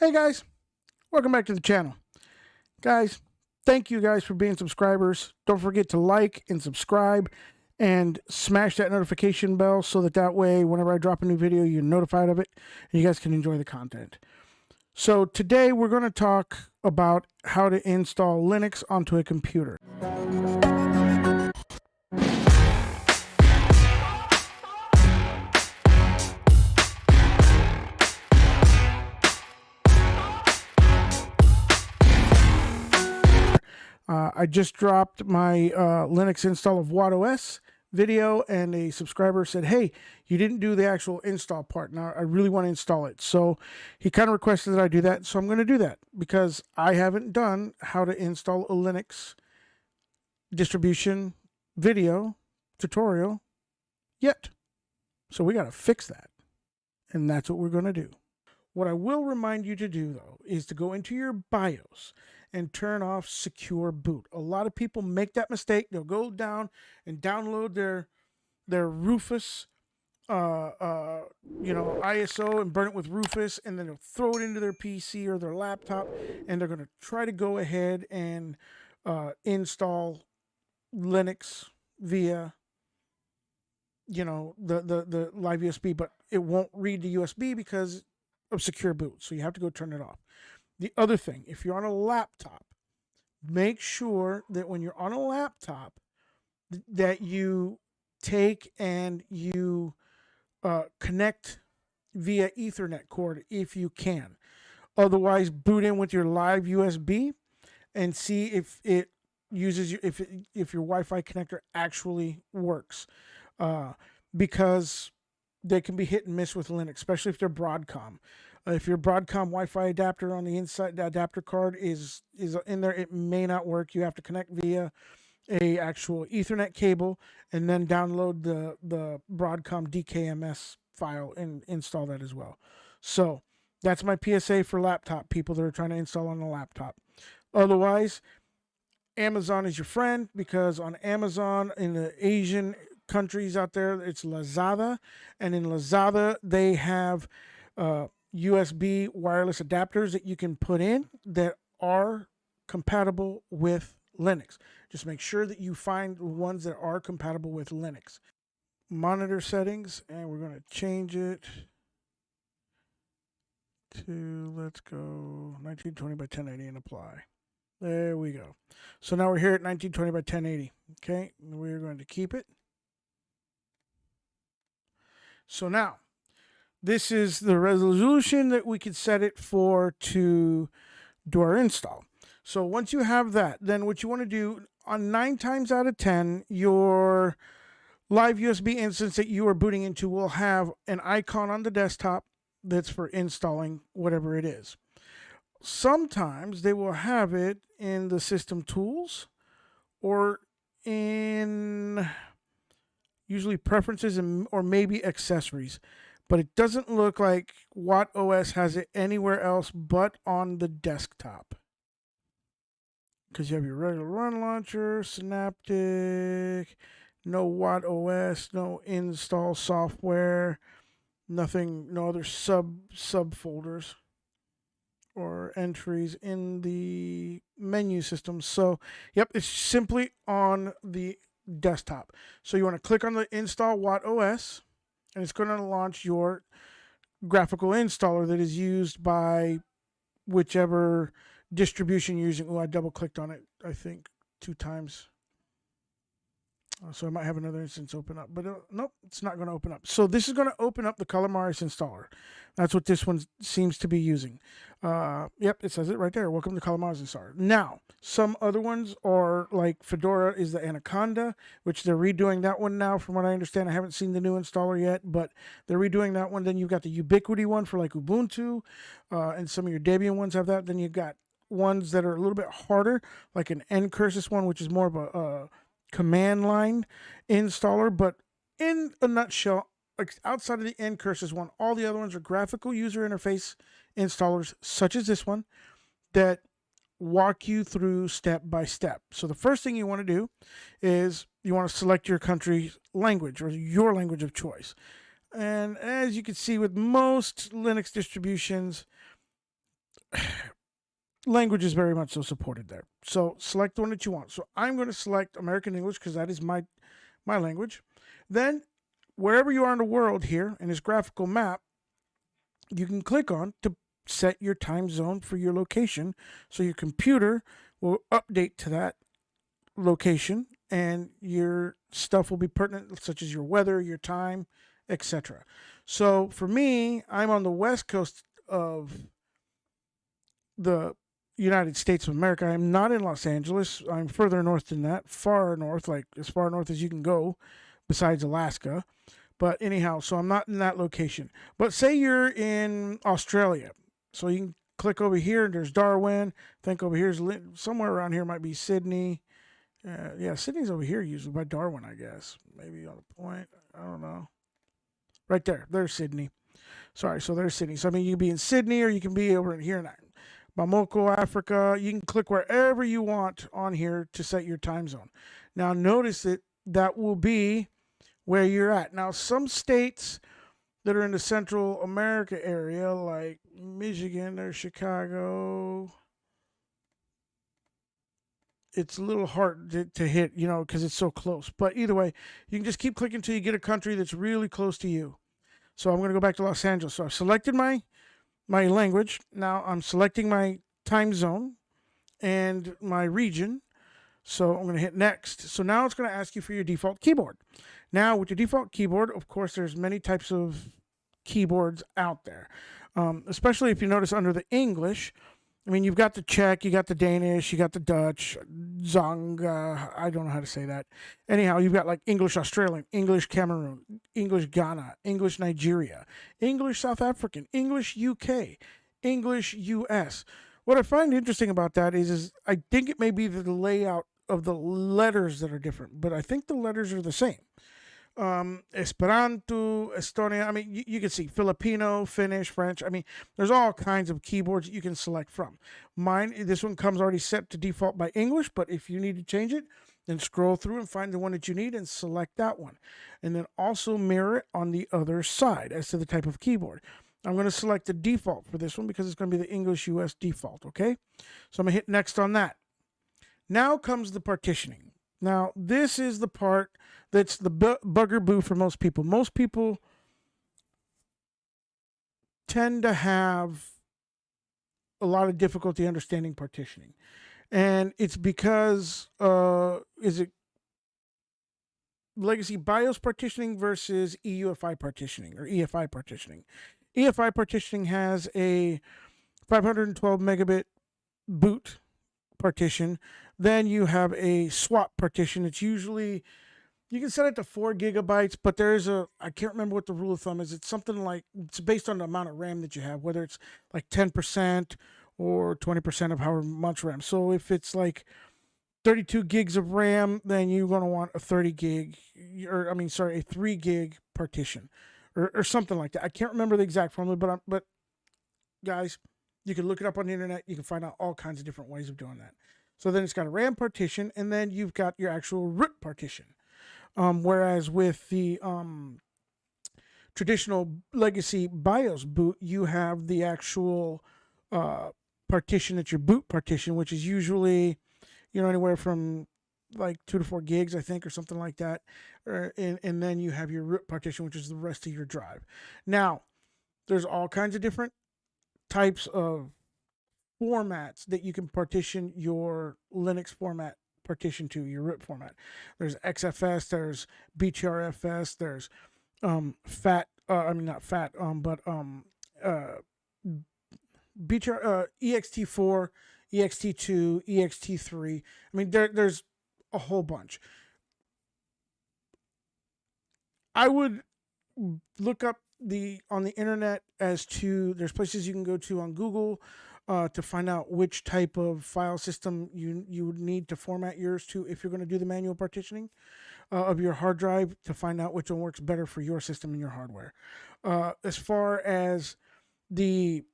Hey guys, welcome back to the channel. Guys, thank you guys for being subscribers. Don't forget to like and subscribe and smash that notification bell so that way whenever I drop a new video you're notified of it and you guys can enjoy the content. So today we're going to talk about how to install Linux onto a computer. I just dropped my Linux install of WattOS video, and a subscriber said, hey, you didn't do the actual install part. Now I really want to install it. So he kind of requested that I do that. So I'm going to do that because I haven't done how to install a Linux distribution video tutorial yet. So we got to fix that. And that's what we're going to do. What I will remind you to do, though, is to go into your BIOS and turn off secure boot. A lot of people make that mistake. They'll go down and download their Rufus ISO and burn it with Rufus, and then they'll throw it into their PC or their laptop, and they're going to try to go ahead and install Linux via the live USB, but it won't read the USB because of secure boot. So you have to go turn it off. The other thing, if you're on a laptop, make sure that when you're on a laptop that you take and you connect via Ethernet cord if you can. Otherwise, boot in with your live USB and see if it uses if your Wi-Fi connector actually works, because they can be hit and miss with Linux, especially if they're Broadcom. If your Broadcom Wi-Fi adapter on the inside, the adapter card is in there, it may not work. You have to connect via a actual Ethernet cable and then download the Broadcom DKMS file and install that as well. So that's my PSA for laptop people that are trying to install on a laptop. Otherwise, Amazon is your friend, because on Amazon, in the Asian countries out there, it's Lazada, and in Lazada they have USB wireless adapters that you can put in that are compatible with Linux. Just make sure that you find ones that are compatible with Linux. Monitor settings, and we're going to change it to, let's go 1920 by 1080 and apply. There we go. So now we're here at 1920 by 1080. Okay, we're going to keep it. So now, this is the resolution that we could set it for to do our install. So once you have that, then what you want to do, on 9 times out of 10, your live USB instance that you are booting into will have an icon on the desktop that's for installing whatever it is. Sometimes they will have it in the system tools or in usually preferences or maybe accessories, but it doesn't look like WattOS has it anywhere else but on the desktop, because you have your regular run launcher, Synaptic, no WattOS, no install software, nothing, no other subfolders or entries in the menu system. So yep, it's simply on the desktop. So you want to click on the install WattOS, and it's going to launch your graphical installer that is used by whichever distribution you're using. Oh, I double clicked on it, I think 2 times. So I might have another instance open up, but nope, it's not going to open up. So this is going to open up the Calamares installer. That's what this one seems to be using. Yep, it says it right there. Welcome to Calamares installer. Now, some other ones are like Fedora is the Anaconda, which they're redoing that one now. From what I understand, I haven't seen the new installer yet, but they're redoing that one. Then you've got the Ubiquity one for like Ubuntu, and some of your Debian ones have that. Then you've got ones that are a little bit harder, like an Ncursus one, which is more of a command line installer. But in a nutshell, outside of the Ncursus one, all the other ones are graphical user interface installers, such as this one, that walk you through step by step. So the first thing you want to do is you want to select your country's language or your language of choice. And as you can see with most Linux distributions, language is very much so supported there. So select the one that you want. So I'm going to select American English because that is my language. Then wherever you are in the world here in this graphical map, you can click on to set your time zone for your location. So your computer will update to that location and your stuff will be pertinent, such as your weather, your time, etc. So for me, I'm on the west coast of the United States of America. I'm not in Los Angeles. I'm further north than that, far north, like as far north as you can go, besides Alaska. But anyhow, so I'm not in that location. But say you're in Australia. So you can click over here, and there's Darwin. Think over here's somewhere around here might be Sydney. Yeah, Sydney's over here usually by Darwin, I guess. Maybe on a point. I don't know. Right there. There's Sydney. Sorry, so there's Sydney. So I mean, you can be in Sydney or you can be over in here in Bamako, Africa. You can click wherever you want on here to set your time zone. Now notice that will be where you're at. Now some states that are in the Central America area, like Michigan, there's Chicago. It's a little hard to hit, because it's so close. But either way, you can just keep clicking until you get a country that's really close to you. So I'm going to go back to Los Angeles. So I've selected my language. Now I'm selecting my time zone and my region. So I'm going to hit next. So now it's going to ask you for your default keyboard. Now with your default keyboard, of course, there's many types of keyboards out there. Especially if you notice under the English, I mean, you've got the Czech, you got the Danish, you got the Dutch, Zong, I don't know how to say that. Anyhow, you've got like English Australian, English Cameroon, English Ghana, English Nigeria, English South African, English UK, English US. What I find interesting about that is I think it may be the layout of the letters that are different, but I think the letters are the same. Esperanto, Estonia. I mean, you can see Filipino, Finnish, French. I mean, there's all kinds of keyboards that you can select from. This one comes already set to default by English, but if you need to change it, then scroll through and find the one that you need and select that one. And then also mirror it on the other side as to the type of keyboard. I'm going to select the default for this one because it's going to be the English US default, okay? So I'm going to hit next on that. Now comes the partitioning. Now, this is the part that's the bugaboo for most people. Most people tend to have a lot of difficulty understanding partitioning. And it's because, is it legacy BIOS partitioning versus EUFI partitioning or EFI partitioning? EFI partitioning has a 512 megabit boot partition. Then you have a swap partition. It's usually, you can set it to 4 gigabytes, but there's I can't remember what the rule of thumb is. It's something like, it's based on the amount of RAM that you have, whether it's like 10% or 20% of however much RAM. So if it's like 32 gigs of RAM, then you're going to want a 3 gig partition or something like that. I can't remember the exact formula, but guys, you can look it up on the internet. You can find out all kinds of different ways of doing that. So then it's got a RAM partition, and then you've got your actual root partition. Whereas with the traditional legacy BIOS boot, you have the actual partition that's your boot partition, which is usually, anywhere from like 2 to 4 gigs, I think, or something like that. And then you have your root partition, which is the rest of your drive. Now, there's all kinds of different types of formats that you can partition your Linux format partition to, your root format. There's XFS, there's BTRFS, there's EXT4, EXT2, EXT3. I mean, there's a whole bunch. I would look up on the internet as to, there's places you can go to on Google to find out which type of file system you would need to format yours to if you're going to do the manual partitioning of your hard drive, to find out which one works better for your system and your hardware. As far as the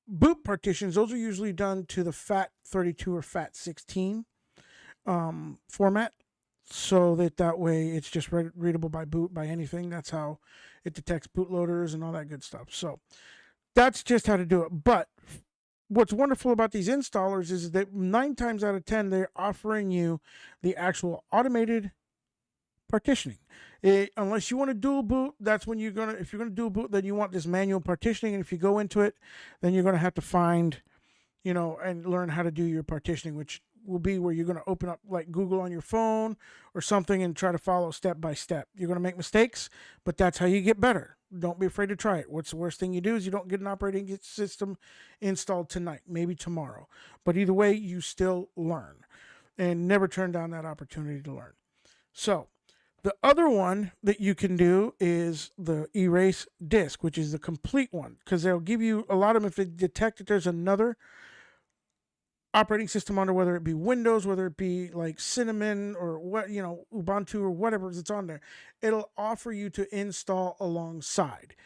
boot partitions, those are usually done to the FAT32 or FAT16 format, so that way it's just readable by boot, by anything. That's how it detects bootloaders and all that good stuff. So that's just how to do it. But what's wonderful about these installers is that 9 times out of 10, they're offering you the actual automated partitioning. Unless you want to dual boot, that's when you're gonna, if you're gonna dual boot, then you want this manual partitioning. And if you go into it, then you're gonna have to find, and learn how to do your partitioning, which will be where you're gonna open up like Google on your phone or something and try to follow step by step. You're gonna make mistakes, but that's how you get better. Don't be afraid to try it. What's the worst thing you do is you don't get an operating system installed tonight, maybe tomorrow. But either way, you still learn, and never turn down that opportunity to learn. So the other one that you can do is the erase disk, which is the complete one, because they'll give you a lot of them if they detect that there's another operating system under, whether it be Windows, whether it be like Cinnamon or what, Ubuntu or whatever that's on there, it'll offer you to install alongside.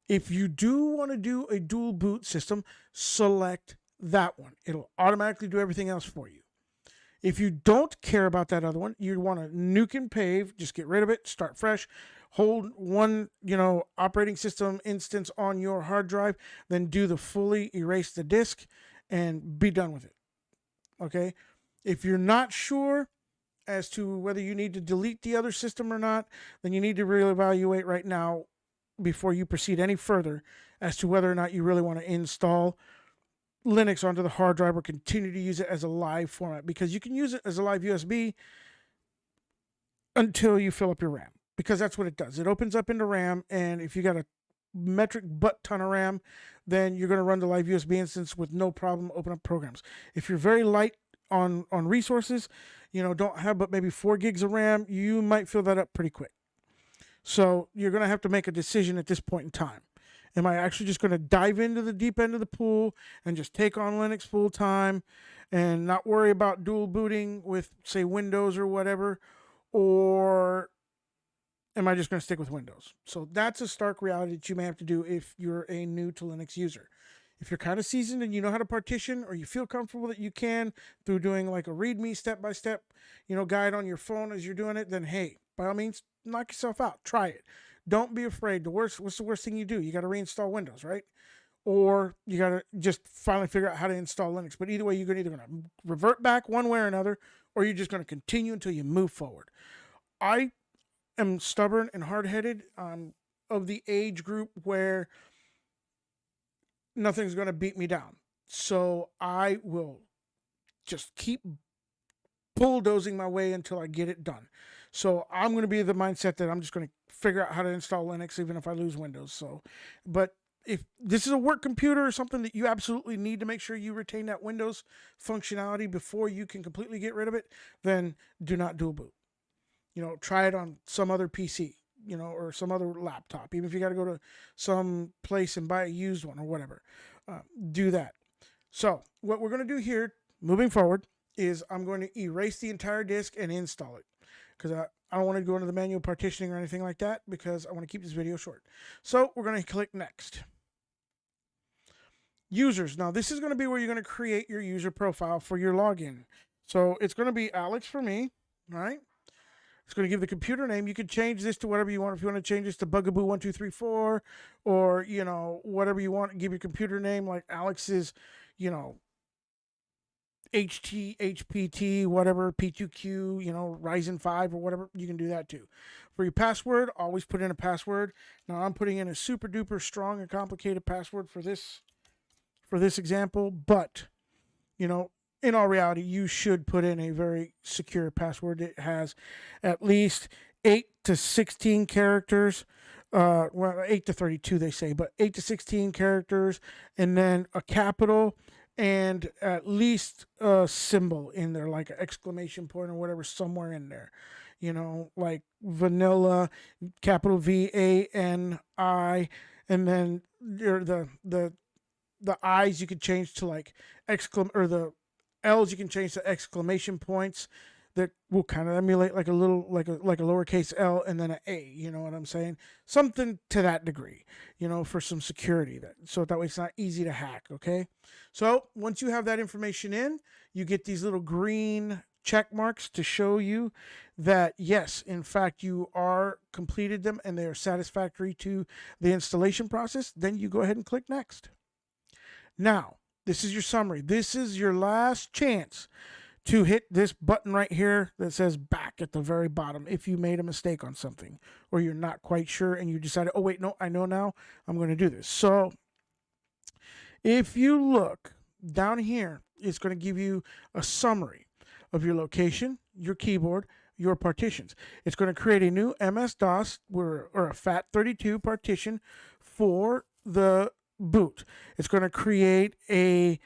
If you do want to do a dual boot system, select that one. It'll automatically do everything else for you. If you don't care about that other one, you want to nuke and pave, just get rid of it, start fresh, hold one, operating system instance on your hard drive, then do the fully erase the disk and be done with it. Okay? If you're not sure as to whether you need to delete the other system or not, then you need to reevaluate right now before you proceed any further as to whether or not you really want to install Linux onto the hard drive or continue to use it as a live format, because you can use it as a live USB until you fill up your RAM, because that's what it does. It opens up into RAM, and if you got a metric butt ton of RAM, then you're going to run the live USB instance with no problem open up programs. If you're very light on resources, don't have but maybe 4 gigs of RAM, you might fill that up pretty quick. So you're going to have to make a decision at this point in time. Am I actually just going to dive into the deep end of the pool and just take on Linux full time and not worry about dual booting with, say, Windows or whatever? Or am I just going to stick with Windows? So that's a stark reality that you may have to do if you're a new to Linux user. If you're kind of seasoned and you know how to partition, or you feel comfortable that you can through doing like a README step-by-step, guide on your phone as you're doing it, then hey, by all means, knock yourself out. Try it. Don't be afraid. What's the worst thing you do? You got to reinstall Windows, right? Or you got to just finally figure out how to install Linux. But either way, you're either going to revert back one way or another, or you're just going to continue until you move forward. I am stubborn and hard-headed, of the age group where nothing's going to beat me down. So I will just keep bulldozing my way until I get it done. So I'm going to be the mindset that I'm just going to figure out how to install Linux even if I lose Windows. So, but if this is a work computer or something that you absolutely need to make sure you retain that Windows functionality before you can completely get rid of it, then do not dual boot. Try it on some other PC, or some other laptop. Even if you got to go to some place and buy a used one or whatever, do that. So what we're going to do here moving forward is I'm going to erase the entire disk and install it, because I don't want to go into the manual partitioning or anything like that, because I want to keep this video short. So we're going to click next. Users. Now this is going to be where you're going to create your user profile for your login. So it's going to be Alex for me, right? It's going to give the computer name. You can change this to whatever you want. If you want to change this to Bugaboo1234, or, whatever you want, give your computer name, like Alex's, HPT, whatever, P2Q, Ryzen 5 or whatever, you can do that too. For your password, always put in a password. Now I'm putting in a super duper strong and complicated password for this example, but, in all reality, you should put in a very secure password. It has at least 8 to 16 characters. Well, 8 to 32, they say, but 8 to 16 characters, and then a capital, and at least a symbol in there, like an exclamation point or whatever, somewhere in there. Like vanilla, capital VANI, and then the I's you could change to like or the L's you can change to exclamation points that will kind of emulate like a little like a lowercase L and then an A, you know what I'm saying? Something to that degree, for some security, so that way it's not easy to hack, okay? So once you have that information in, you get these little green check marks to show you that yes, in fact, you are completed them and they are satisfactory to the installation process. Then you go ahead and click next. Now, This is your summary. This is your last chance to hit this button right here that says back at the very bottom if you made a mistake on something or you're not quite sure and you decided, oh wait, no, I know now, I'm going to do this. So if you look down here, it's going to give you a summary of your location, your keyboard, your partitions. It's going to create a new MS-DOS or a FAT32 partition for the boot. It's going to create a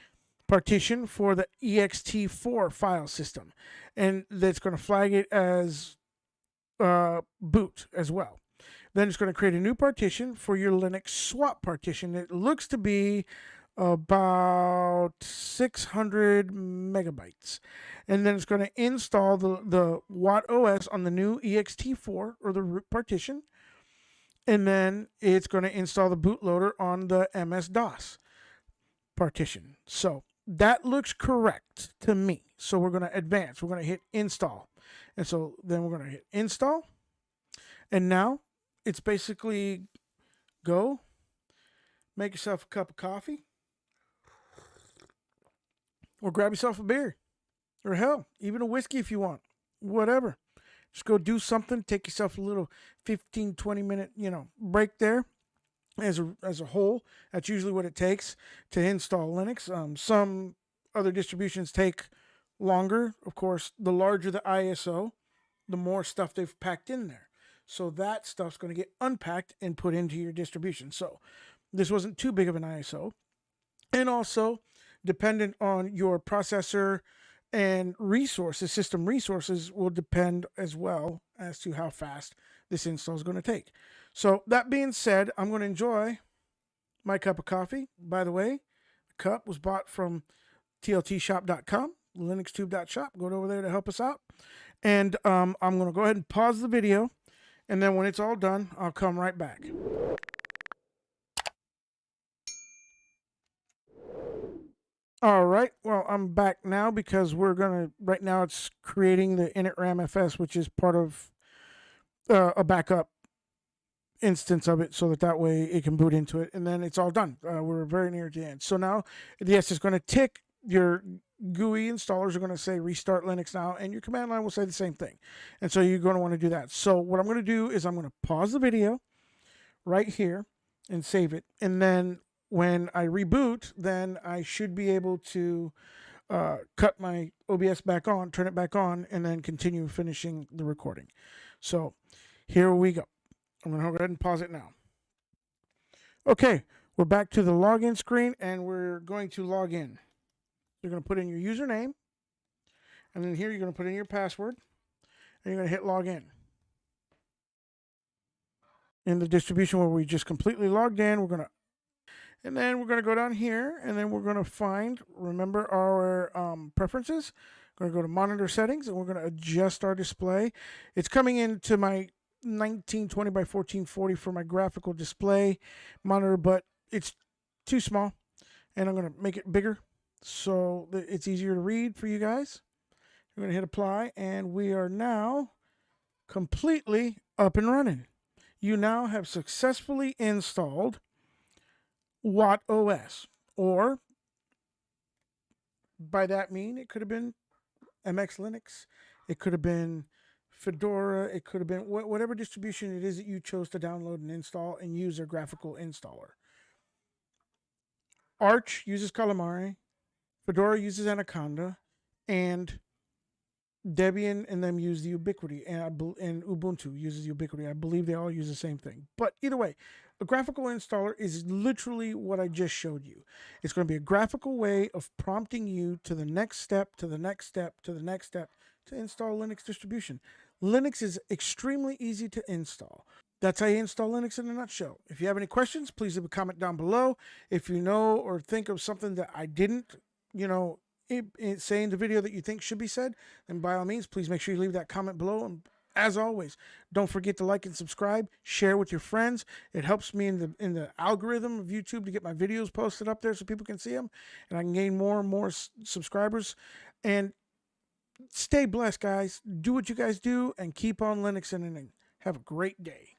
partition for the ext4 file system, and that's going to flag it as boot as well. Then it's going to create a new partition for your Linux swap partition. It looks to be about 600 megabytes. And then it's going to install the WattOS on the new ext4 or the root partition. And then it's going to install the bootloader on the MS-DOS partition. So that looks correct to me. So we're going to advance. We're going to hit install. And so then we're going to hit install. And now it's basically go make yourself a cup of coffee or grab yourself a beer or hell, even a whiskey if you want, whatever. Just go do something, take yourself a little 15, 20 minute, break there as a whole. That's usually what it takes to install Linux. Some other distributions take longer. Of course, the larger the ISO, the more stuff they've packed in there. So that stuff's going to get unpacked and put into your distribution. So this wasn't too big of an ISO. And also, dependent on your processor and resources, system resources will depend as well as to how fast this install is going to take. So that being said, I'm going to enjoy my cup of coffee. By the way, the cup was bought from tltshop.com, linuxtube.shop. Go over there to help us out. And I'm going to go ahead and pause the video. And then when it's all done, I'll come right back. All right, well, I'm back now because right now it's creating the initramfs, which is part of a backup instance of it so that way it can boot into it. And then it's all done. We're very near the end. So now, yes, it's going to tick. Your GUI installers are going to say restart Linux now, and your command line will say the same thing. And so you're going to want to do that. So what I'm going to do is I'm going to pause the video right here and save it. And then when I reboot, then I should be able to cut my OBS back on, turn it back on, and then continue finishing the recording. So here we go. I'm going to go ahead and pause it now. Okay, we're back to the login screen, and we're going to log in. You're going to put in your username, and then here you're going to put in your password, and you're going to hit login. In the distribution where we just completely logged in, we're going to go down here, and then we're going to find, remember our preferences. We're going to go to monitor settings, and we're going to adjust our display. It's coming into my 1920 by 1440 for my graphical display monitor, but it's too small, and I'm going to make it bigger so that it's easier to read for you guys. We're going to hit apply, and we are now completely up and running. You now have successfully installed WattOS, or by that mean it could have been MX Linux, it could have been Fedora, it could have been whatever distribution it is that you chose to download and install and use their graphical installer. Arch uses Calamari, Fedora uses Anaconda, and Debian and them use the Ubiquity, and Ubuntu uses Ubiquity. I believe they all use the same thing. But either way, a graphical installer is literally what I just showed you. It's going to be a graphical way of prompting you to the next step, to the next step, to the next step to install Linux distribution. Linux is extremely easy to install. That's how you install Linux in a nutshell. If you have any questions, please leave a comment down below. If you know or think of something that I didn't, say in the video that you think should be said, then by all means, please make sure you leave that comment below. And as always, don't forget to like and subscribe, share with your friends. It helps me in the algorithm of YouTube to get my videos posted up there so people can see them, and I can gain more and more subscribers. And stay blessed, guys. Do what you guys do, and keep on Linuxing, and have a great day.